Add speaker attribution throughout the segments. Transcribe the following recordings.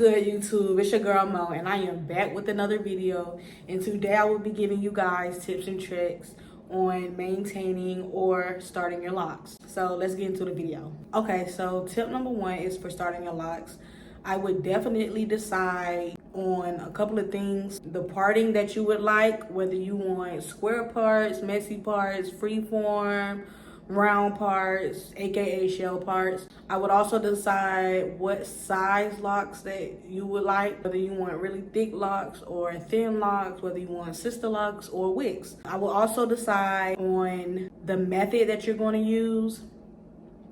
Speaker 1: good, YouTube? It's your girl Mo, and I am back with another video. And today I will be giving you guys tips and tricks on maintaining or starting your locks. So let's get into the video. Okay, so tip number one is for starting your locks. I would definitely decide on a couple of things. The parting that you would like, whether you want square parts, messy parts, freeform, round parts, aka shell parts. I would also decide what size locks that you would like, whether you want really thick locks or thin locks, whether you want sister locks or wigs. I will also decide on the method that you're going to use,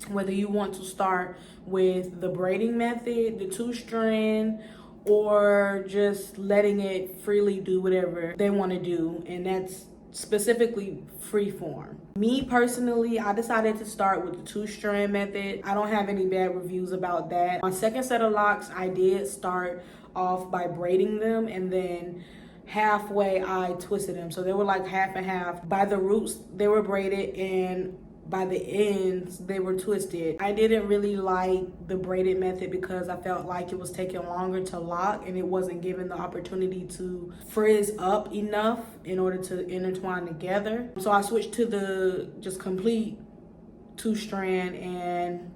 Speaker 1: whether you want to start with the braiding method, the 2-strand, or just letting it freely do whatever they want to do, and that's specifically freeform. Me personally, I decided to start with the 2-strand method. I don't have any bad reviews about that. My second set of locks, I did start off by braiding them, and then halfway I twisted them. So they were like half and half. By the roots, they were braided, and by the ends, they were twisted. I didn't really like the braided method because I felt like it was taking longer to lock and it wasn't given the opportunity to frizz up enough in order to intertwine together. So I switched to the just complete 2-strand, and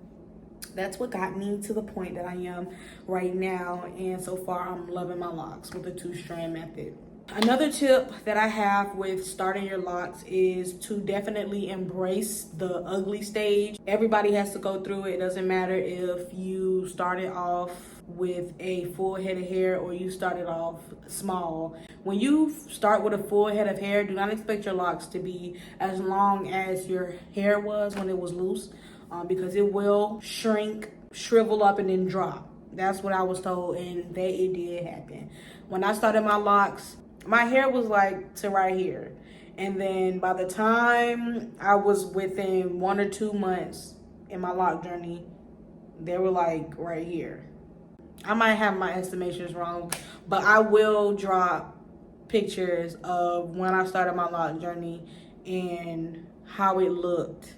Speaker 1: that's what got me to the point that I am right now. And so far, I'm loving my locks with the 2-strand method. Another tip that I have with starting your locks is to definitely embrace the ugly stage. Everybody has to go through it. It doesn't matter if you started off with a full head of hair or you started off small. When you start with a full head of hair, do not expect your locks to be as long as your hair was when it was loose, because it will shrink, shrivel up, and then drop. That's what I was told, and it did happen. When I started my locks, my hair was like to right here. And then by the time I was within 1 or 2 months in my lock journey, they were like right here. I might have my estimations wrong, but I will drop pictures of when I started my lock journey and how it looked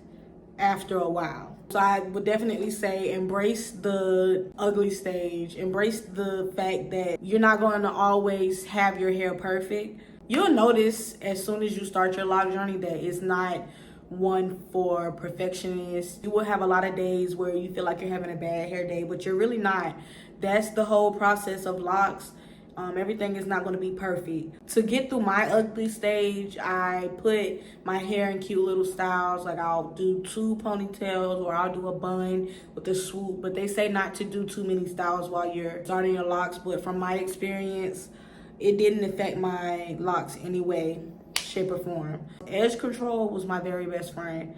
Speaker 1: after a while. So I would definitely say embrace the ugly stage. Embrace the fact that you're not going to always have your hair perfect. You'll notice as soon as you start your lock journey that it's not one for perfectionists. You will have a lot of days where you feel like you're having a bad hair day, but you're really not. That's the whole process of locks. Everything is not going to be perfect. To get through my ugly stage, I put my hair in cute little styles. Like I'll do 2 ponytails, or I'll do a bun with a swoop. But they say not to do too many styles while you're starting your locks. But from my experience, it didn't affect my locks in any way, shape, or form. Edge control was my very best friend,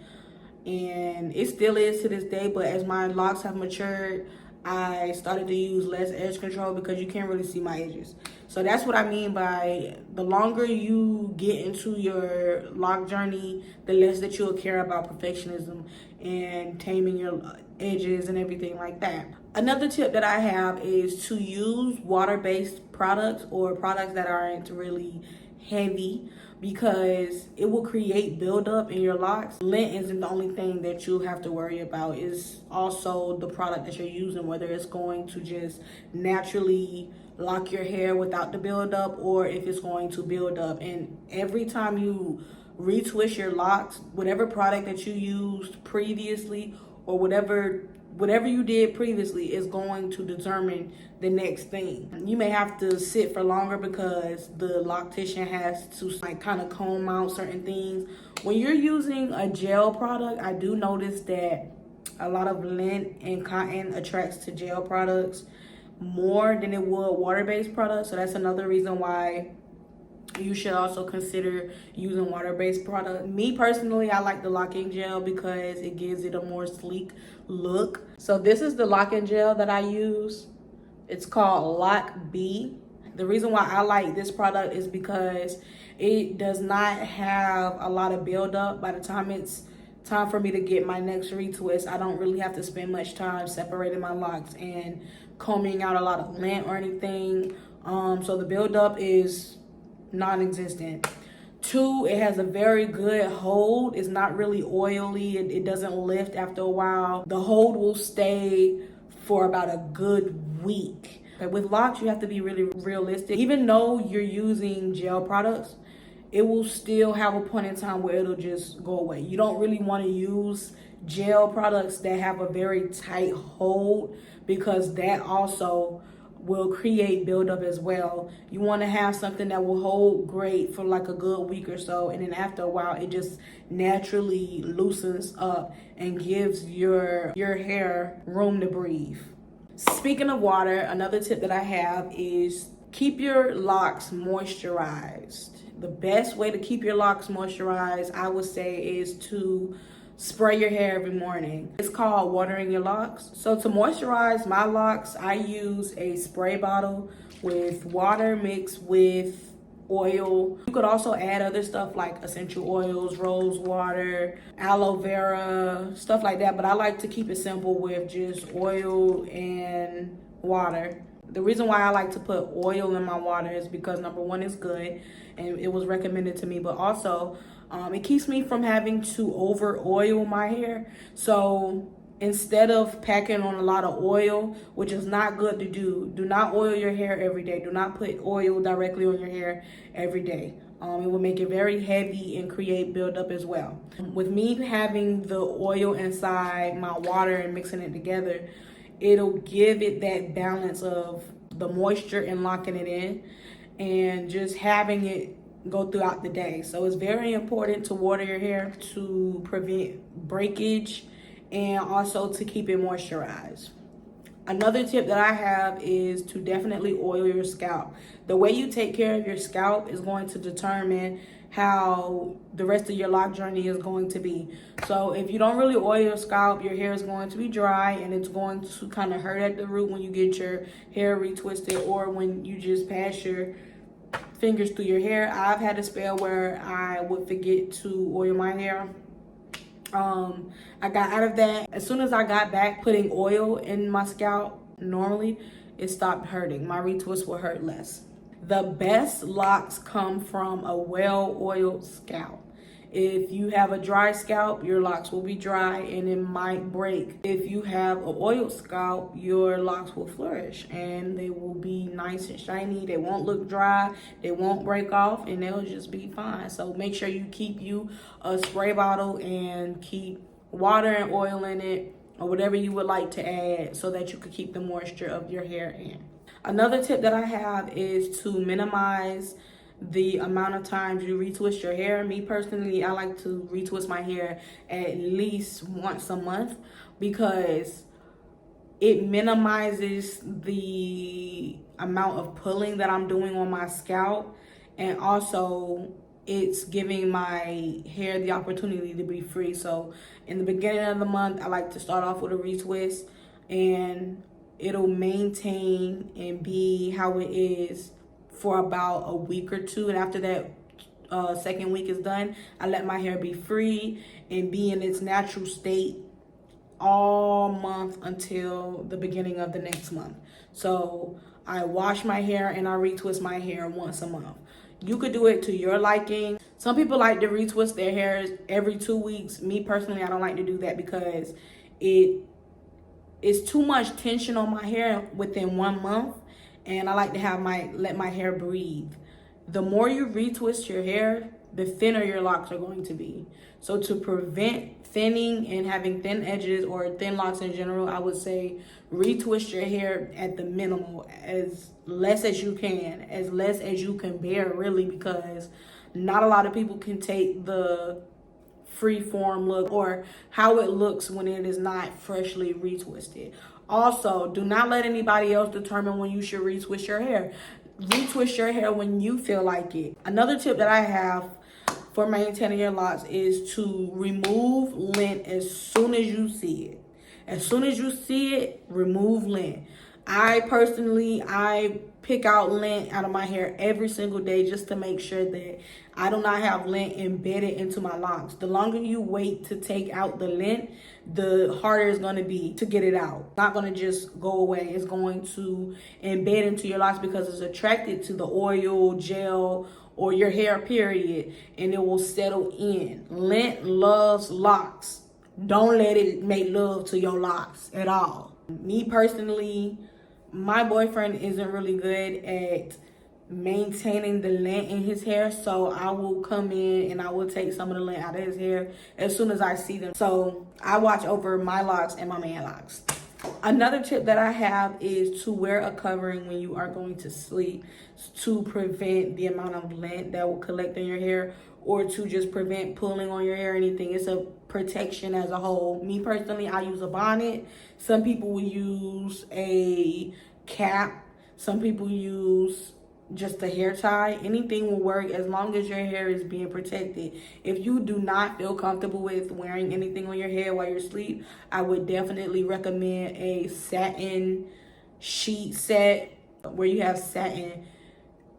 Speaker 1: and it still is to this day. But as my locks have matured, I started to use less edge control because you can't really see my edges. So that's what I mean by the longer you get into your lock journey, the less that you'll care about perfectionism and taming your edges and everything like that. Another tip that I have is to use water-based products or products that aren't really heavy, because it will create buildup in your locks. Lint isn't the only thing that you have to worry about. It's also the product that you're using, whether it's going to just naturally lock your hair without the buildup or if it's going to build up. And every time you retwist your locks, whatever product that you used previously or whatever you did previously is going to determine the next thing. You may have to sit for longer because the loctician has to like kind of comb out certain things. When you're using a gel product, I do notice that a lot of lint and cotton attracts to gel products more than it would water-based products. So that's another reason why you should also consider using water-based product. Me personally, I like the locking gel because it gives it a more sleek look. So this is the locking gel that I use. It's called LocB. The reason why I like this product is because it does not have a lot of buildup. By the time it's time for me to get my next retwist, I don't really have to spend much time separating my locks and combing out a lot of lint or anything. So the buildup is non-existent. 2, it has a very good hold. It's not really oily. It doesn't lift after a while. The hold will stay for about a good week. But with Locs, you have to be really realistic. Even though you're using gel products, it will still have a point in time where it'll just go away. You don't really want to use gel products that have a very tight hold, because that also will create buildup as well. You want to have something that will hold great for like a good week or so, and then after a while it just naturally loosens up and gives your hair room to breathe. Speaking of water, another tip that I have is keep your locks moisturized. The best way to keep your locks moisturized, I would say, is to spray your hair every morning. It's called watering your locks. So to moisturize my locks, I use a spray bottle with water mixed with oil. You could also add other stuff like essential oils, rose water, aloe vera, stuff like that. But I like to keep it simple with just oil and water. The reason why I like to put oil in my water is because number one, it's good and it was recommended to me, but also it keeps me from having to over oil my hair. So instead of packing on a lot of oil, which is not good to do not oil your hair every day. Do not put oil directly on your hair every day. It will make it very heavy and create buildup as well. With me having the oil inside my water and mixing it together, it'll give it that balance of the moisture and locking it in and just having it go throughout the day. So it's very important to water your hair to prevent breakage and also to keep it moisturized. Another tip that I have is to definitely oil your scalp. The way you take care of your scalp is going to determine how the rest of your lock journey is going to be. So if you don't really oil your scalp, your hair is going to be dry and it's going to kind of hurt at the root when you get your hair retwisted or when you just pass your fingers through your hair. I've had a spell where I would forget to oil my hair. I got out of that. As soon as I got back putting oil in my scalp, normally it stopped hurting. My retwist will hurt less. The best locks come from a well-oiled scalp. If you have a dry scalp, your locks will be dry and it might break. If you have an oiled scalp, your locks will flourish and they will be nice and shiny. They won't look dry, they won't break off, and they'll just be fine. So make sure you keep you a spray bottle and keep water and oil in it or whatever you would like to add so that you can keep the moisture of your hair in. Another tip that I have is to minimize the amount of times you retwist your hair. Me personally, I like to retwist my hair at least once a month because it minimizes the amount of pulling that I'm doing on my scalp, and also it's giving my hair the opportunity to be free. So in the beginning of the month, I like to start off with a retwist and it'll maintain and be how it is for about a week or two, and after that second week is done, I let my hair be free and be in its natural state all month until the beginning of the next month. So I wash my hair and I retwist my hair once a month. You could do it to your liking. Some people like to retwist their hairs every 2 weeks. Me personally, I don't like to do that because it's too much tension on my hair within 1 month. And I like to let my hair breathe. The more you retwist your hair, the thinner your locks are going to be. So to prevent thinning and having thin edges or thin locks in general, I would say retwist your hair at the minimal, as less as you can, as less as you can bear, really, because not a lot of people can take the free form look or how it looks when it is not freshly retwisted. Also, do not let anybody else determine when you should retwist your hair. Retwist your hair when you feel like it. Another tip that I have for maintaining your locks is to remove lint as soon as you see it. As soon as you see it, remove lint. I pick out lint out of my hair every single day just to make sure that I do not have lint embedded into my locks. The longer you wait to take out the lint, the harder it's going to be to get it out. It's not going to just go away. It's going to embed into your locks because it's attracted to the oil, gel, or your hair, period, and it will settle in. Lint loves locks. Don't let it make love to your locks at all. Me personally, my boyfriend isn't really good at maintaining the lint in his hair, so I will come in and I will take some of the lint out of his hair as soon as I see them. So I watch over my locks and my man locks. Another tip that I have is to wear a covering when you are going to sleep to prevent the amount of lint that will collect in your hair, or to just prevent pulling on your hair or anything. It's a protection as a whole. Me personally, I use a bonnet. Some people will use a cap. Some people use just a hair tie. Anything will work as long as your hair is being protected. If you do not feel comfortable with wearing anything on your hair while you're asleep, I would definitely recommend a satin sheet set where you have satin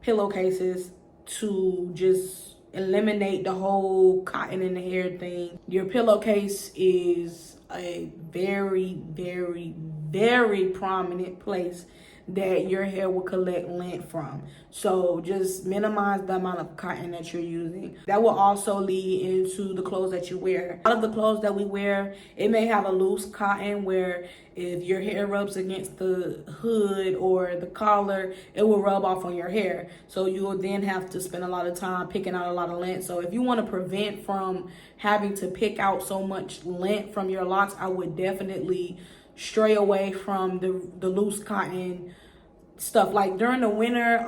Speaker 1: pillowcases to just eliminate the whole cotton in the hair thing. Your pillowcase is a very, very, very prominent place that your hair will collect lint from. So just minimize the amount of cotton that you're using. That will also lead into the clothes that you wear. A lot of the clothes that we wear, it may have a loose cotton where if your hair rubs against the hood or the collar, it will rub off on your hair. So you will then have to spend a lot of time picking out a lot of lint. So if you want to prevent from having to pick out so much lint from your locks, I would definitely stray away from the loose cotton stuff. Like during the winter,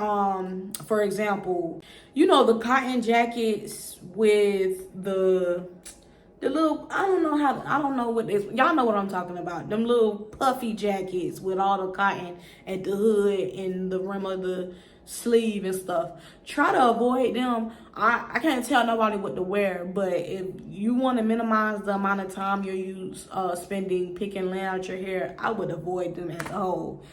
Speaker 1: for example, you know, the cotton jackets with the little, I don't know what this, y'all know what I'm talking about, them little puffy jackets with all the cotton at the hood and the rim of the sleeve and stuff. Try to avoid them. I can't tell nobody what to wear, but if you want to minimize the amount of time you're spending picking lint out your hair, I would avoid them as a whole.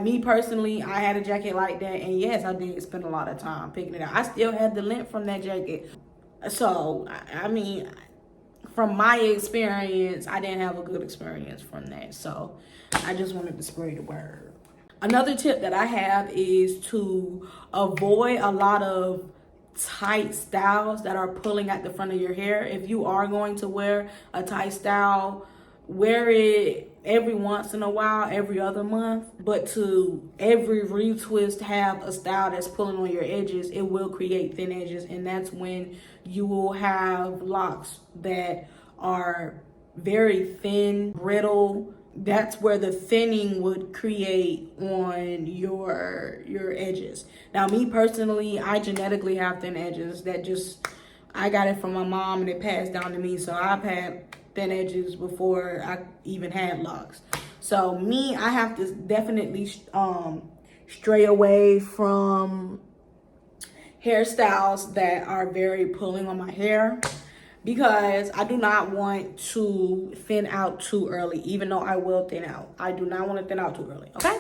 Speaker 1: Me personally, I had a jacket like that, and yes, I did spend a lot of time picking it out. I still had the lint from that jacket. So I mean, from my experience, I didn't have a good experience from that. So I just wanted to spread the word. Another tip that I have is to avoid a lot of tight styles that are pulling at the front of your hair. If you are going to wear a tight style, wear it every once in a while, every other month. But to every retwist have a style that's pulling on your edges, it will create thin edges, and that's when you will have locks that are very thin, brittle. That's where the thinning would create on your edges. Now, me personally, I genetically have thin edges. I got it from my mom and it passed down to me. So I've had thin edges before I even had locks. So me, I have to definitely stray away from hairstyles that are very pulling on my hair, because I do not want to thin out too early, even though I will thin out. I do not want to thin out too early, okay?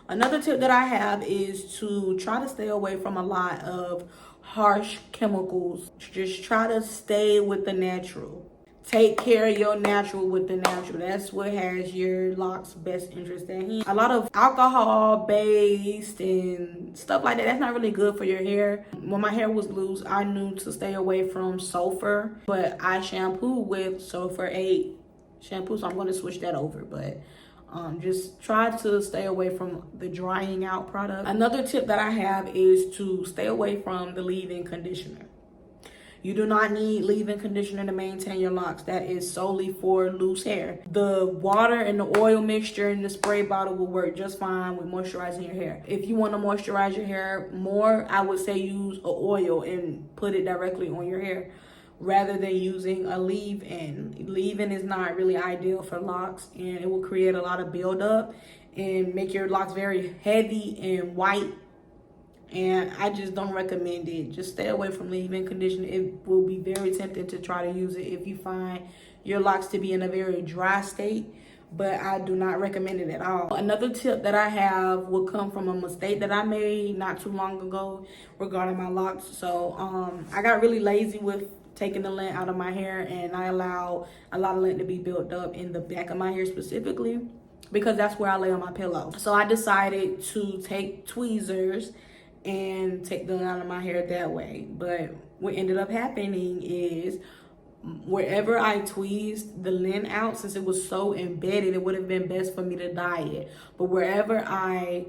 Speaker 1: Another tip that I have is to try to stay away from a lot of harsh chemicals. Just try to stay with the natural. Take care of your natural with the natural. That's what has your locks' best interest at hand. A lot of alcohol-based and stuff like that, that's not really good for your hair. When my hair was loose, I knew to stay away from sulfur, but I shampoo with sulfur 8 shampoo, so I'm going to switch that over. But just try to stay away from the drying out product. Another tip that I have is to stay away from the leave-in conditioner. You do not need leave-in conditioner to maintain your locks. That is solely for loose hair. The water and the oil mixture in the spray bottle will work just fine with moisturizing your hair. If you want to moisturize your hair more, I would say use an oil and put it directly on your hair rather than using a leave-in. Leave-in is not really ideal for locks, and it will create a lot of buildup and make your locks very heavy and white. And I just don't recommend it. Just stay away from leave-in conditioner. It will be very tempting to try to use it if you find your locks to be in a very dry state, but I do not recommend it at all. Another tip that I have will come from a mistake that I made not too long ago regarding my locks. So I got really lazy with taking the lint out of my hair, and I allowed a lot of lint to be built up in the back of my hair specifically, because that's where I lay on my pillow. So I decided to take tweezers and take the lint out of my hair that way. But what ended up happening is wherever I tweezed the lint out, since it was so embedded, it would have been best for me to dye it. But wherever I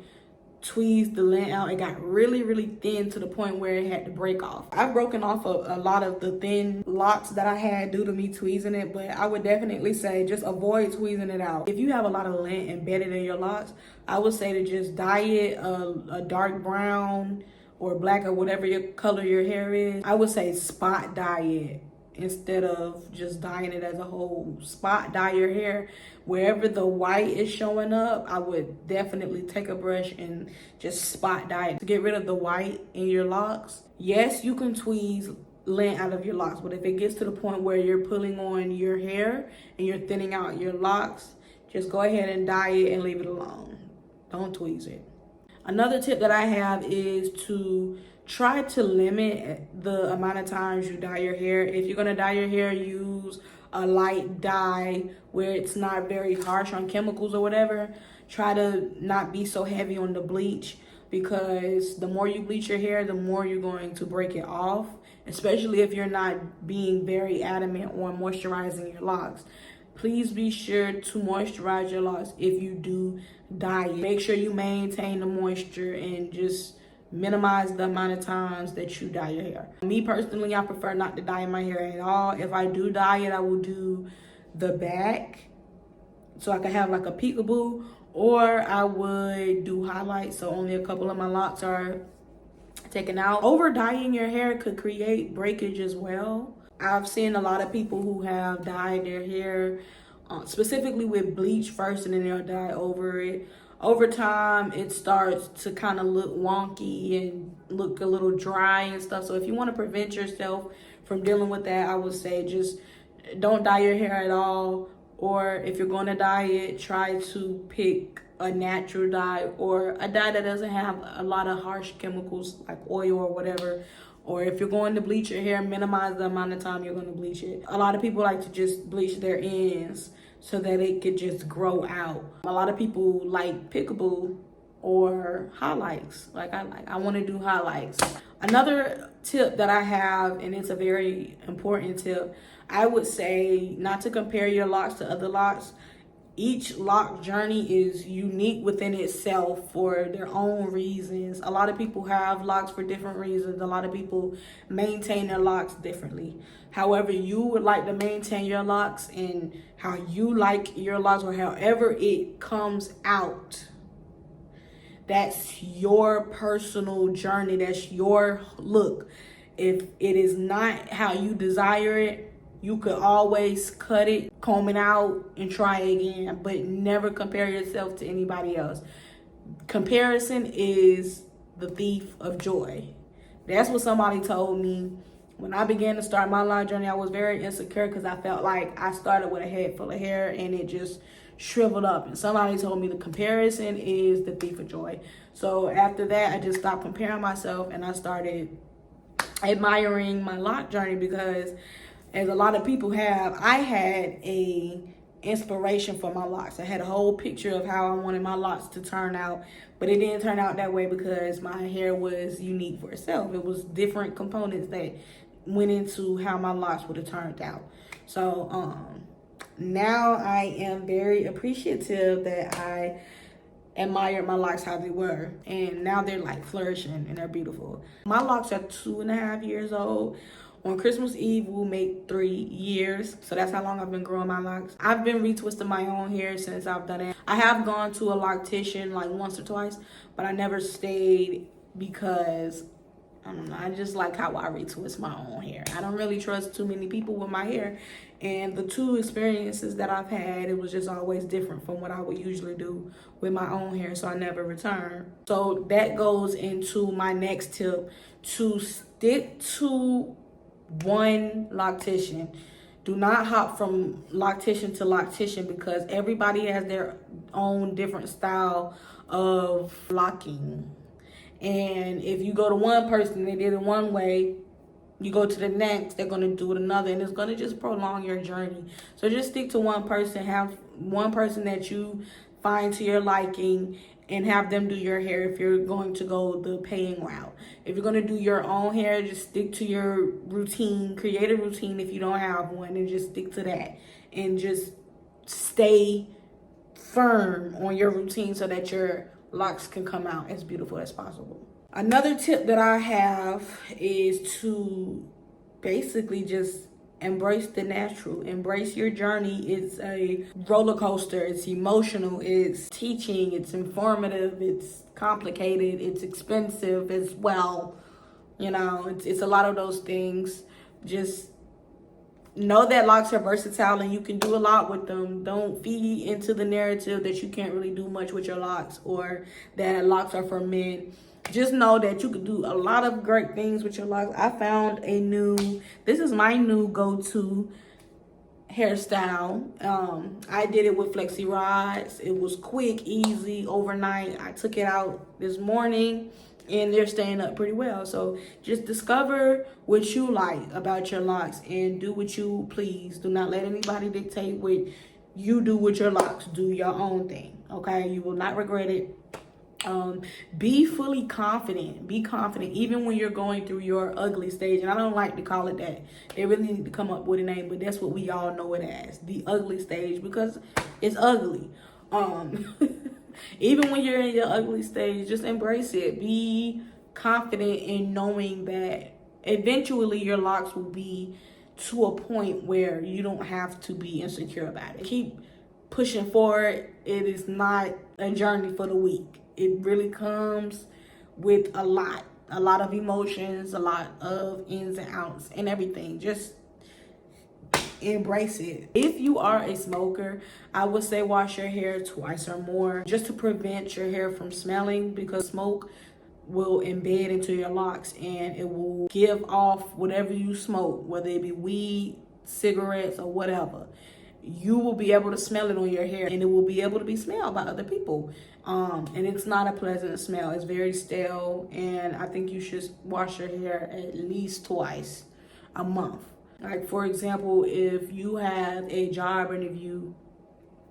Speaker 1: tweezed the lint out, it got really, really thin to the point where it had to break off. I've broken off a lot of the thin locks that I had due to me tweezing it, but I would definitely say just avoid tweezing it out. If you have a lot of lint embedded in your locks, I would say to just dye it a dark brown or black or whatever your color your hair is. I would say spot dye it instead of just dyeing it as a whole. Spot dye your hair. Wherever the white is showing up, I would definitely take a brush and just spot dye it to get rid of the white in your locks. Yes, you can tweeze lint out of your locks, but if it gets to the point where you're pulling on your hair and you're thinning out your locks, just go ahead and dye it and leave it alone. Don't tweeze it. Another tip that I have is to try to limit the amount of times you dye your hair. If you're gonna dye your hair, use a light dye where it's not very harsh on chemicals or whatever. Try to not be so heavy on the bleach, because the more you bleach your hair, the more you're going to break it off, especially if you're not being very adamant on moisturizing your locks. Please be sure to moisturize your locks if you do dye it. Make sure you maintain the moisture and just minimize the amount of times that you dye your hair. Me personally, I prefer not to dye my hair at all. If I do dye it, I will do the back so I can have like a peekaboo, or I would do highlights so only a couple of my locks are taken out. Over dyeing your hair could create breakage as well. I've seen a lot of people who have dyed their hair specifically with bleach first, and then they'll dye over it. Over time, it starts to kind of look wonky and look a little dry and stuff. So if you want to prevent yourself from dealing with that, I would say just don't dye your hair at all. Or if you're going to dye it, try to pick a natural dye or a dye that doesn't have a lot of harsh chemicals like oil or whatever. Or if you're going to bleach your hair, minimize the amount of time you're going to bleach it. A lot of people like to just bleach their ends so that it could just grow out. A lot of people like peekaboo or highlights. I want to do highlights. Another tip that I have, and it's a very important tip, I would say not to compare your locks to other locks. Each lock journey is unique within itself for their own reasons. A lot of people have locks for different reasons. A lot of people maintain their locks differently. However you would like to maintain your locks and how you like your locks, or however it comes out, that's your personal journey. That's your look. If it is not how you desire it, you could always cut it, comb it out, and try again, but never compare yourself to anybody else. Comparison is the thief of joy. That's what somebody told me. When I began to start my lock journey, I was very insecure because I felt like I started with a head full of hair and it just shriveled up. And somebody told me the comparison is the thief of joy. So after that, I just stopped comparing myself and I started admiring my lock journey, because as a lot of people have, I had a inspiration for my locks. I had a whole picture of how I wanted my locks to turn out, but it didn't turn out that way because my hair was unique for itself. It was different components that went into how my locks would have turned out. So now I am very appreciative that I admired my locks how they were, and now they're like flourishing and they're beautiful. My locks are 2.5 years old. On Christmas Eve, we'll make 3 years. So that's how long I've been growing my locks. I've been retwisting my own hair since I've done it. I have gone to a loctician like once or twice, but I never stayed because, I don't know, I just like how I retwist my own hair. I don't really trust too many people with my hair. And the 2 experiences that I've had, it was just always different from what I would usually do with my own hair, so I never returned. So that goes into my next tip, to stick to one loctician. Do not hop from loctician to loctician, because everybody has their own different style of locking. And if you go to one person, they did it one way, you go to the next, they're going to do it another, and it's going to just prolong your journey. So just stick to one person. Have one person that you find to your liking, and have them do your hair if you're going to go the paying route. If you're going to do your own hair, just stick to your routine. Create a routine if you don't have one, and just stick to that. And just stay firm on your routine so that your locks can come out as beautiful as possible. Another tip that I have is to basically just embrace the natural. Embrace your journey. It's a roller coaster. It's emotional. It's teaching. It's informative. It's complicated. It's expensive as well. You know, it's a lot of those things. Just know that locks are versatile and you can do a lot with them. Don't feed into the narrative that you can't really do much with your locks, or that locks are for men. Just know that you can do a lot of great things with your locks. I found this is my new go-to hairstyle. I did it with flexi rods. It was quick, easy, overnight. I took it out this morning and they're staying up pretty well. So just discover what you like about your locks and do what you please. Do not let anybody dictate what you do with your locks. Do your own thing, okay? You will not regret it. Be fully confident. Be confident even when you're going through your ugly stage. And I don't like to call it that. They really need to come up with a name, but that's what we all know it as, the ugly stage, because it's ugly. Even when you're in your ugly stage, just embrace it. Be confident in knowing that eventually your locks will be to a point where you don't have to be insecure about it. Keep pushing forward. It is not a journey for the weak. It really comes with a lot of emotions, a lot of ins and outs and everything. Just embrace it. If you are a smoker, I would say wash your hair twice or more just to prevent your hair from smelling, because smoke will embed into your locks and it will give off whatever you smoke, whether it be weed, cigarettes, or whatever. You will be able to smell it on your hair, and it will be able to be smelled by other people. And it's not a pleasant smell. It's very stale, and I think you should wash your hair at least twice a month. Like, for example, if you have a job interview,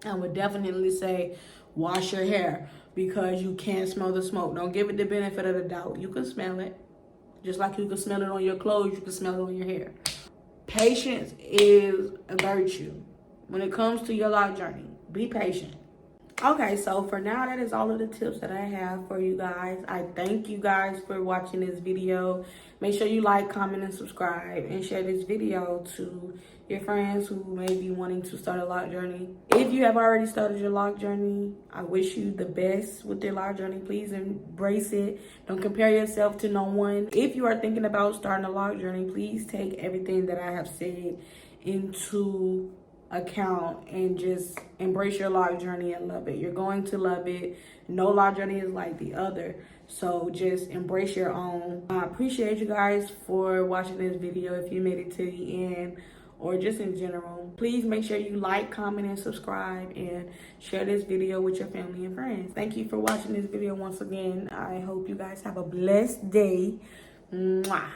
Speaker 1: I would definitely say wash your hair, because you can't smell the smoke. Don't give it the benefit of the doubt. You can smell it. Just like you can smell it on your clothes, you can smell it on your hair. Patience is a virtue. When it comes to your lock journey, be patient. Okay, so for now, that is all of the tips that I have for you guys. I thank you guys for watching this video. Make sure you like, comment, and subscribe, and share this video to your friends who may be wanting to start a lock journey. If you have already started your lock journey, I wish you the best with your lock journey. Please embrace it. Don't compare yourself to no one. If you are thinking about starting a lock journey, please take everything that I have said into account and just embrace your lock journey and love it. You're going to love it. No lock journey is like the other, so just embrace your own. I appreciate you guys for watching this video. If you made it to the end, or just in general, please make sure you like, comment, and subscribe, and share this video with your family and friends. Thank you for watching this video once again. I hope you guys have a blessed day. Mwah.